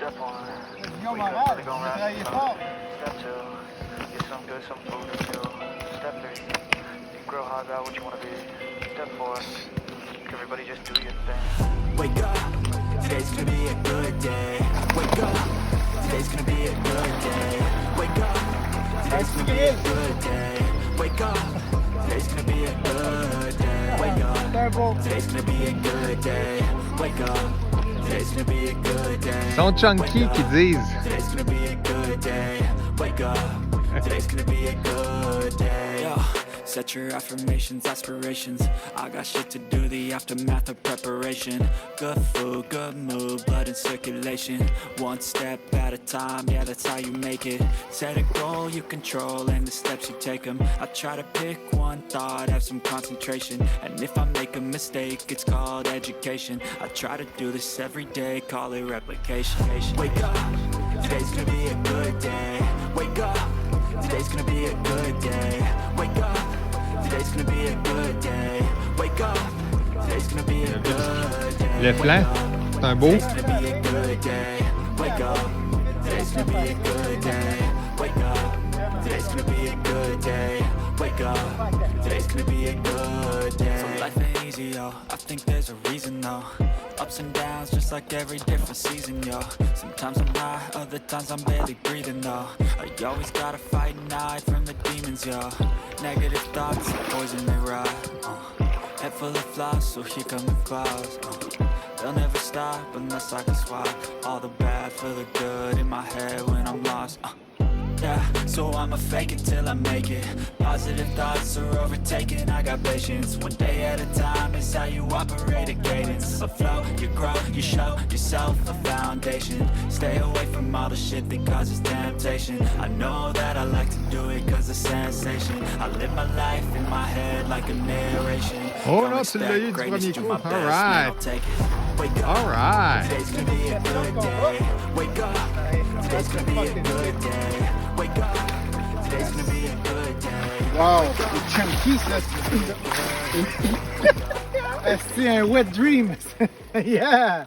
Step one. Guillaume Moral, j'ai travaillé fort. Step two. Get some good, some food to chew. Step three. You grow hard about what you want to be. Step four. Everybody just do your thing. Wake up, today's gonna be a good day. Wake up, today's gonna be a good day. Wake up, today's gonna be a good day. Wake up, today's gonna be a good day. Wake up, today's gonna be a good day. Wake up, today's gonna be a good day. Ils sont chunky qui disent. Today's gonna be a good day. Wake up, today's gonna be a good day. Yo. Set your affirmations, aspirations. I got shit to do, the aftermath of preparation. Good food, good mood, blood in circulation. One step at a time, yeah, that's how you make it. Set a goal you control and the steps you take them. I try to pick one thought, have some concentration. And if I make a mistake, it's called education. I try to do this every day, call it replication. Wake up, today's gonna be a good day. Wake up, today's gonna be a good day. Wake up, today's gonna be a good day. Wake up, today's gonna be a good day. Le flanc, c'est un beau. Today's gonna be a good day. Wake up, today's gonna be a good day. Wake up, today's gonna be a good day. Wake up, today's gonna be a good day. So life ain't easy, yo. I think there's a reason, though. Ups and downs, just like every different season, yo. Sometimes I'm high, other times I'm barely breathing, though. I always gotta fight and hide from the demons, yo. Negative thoughts, poison they ride. Head full of flies, so here come the clouds. They'll never stop unless I can swap all the bad for the good in my head when I'm lost. Yeah, so I'ma fake it till I make it. Positive thoughts are overtaken, I got patience. One day at a time is how you operate a cadence. A flow, you grow, you show yourself a foundation. Stay away from all the shit that causes temptation. I know that I like to do it cause it's sensation. I live my life in my head like a narration. Oh non, tu l'as eu du premier coup. All right. All right. Today's gonna be a good day. Wake up. Today's gonna be a good day. Wake up. Today's gonna be a good day. Wow, le chunky, ça, c'est un wet dream. Yeah.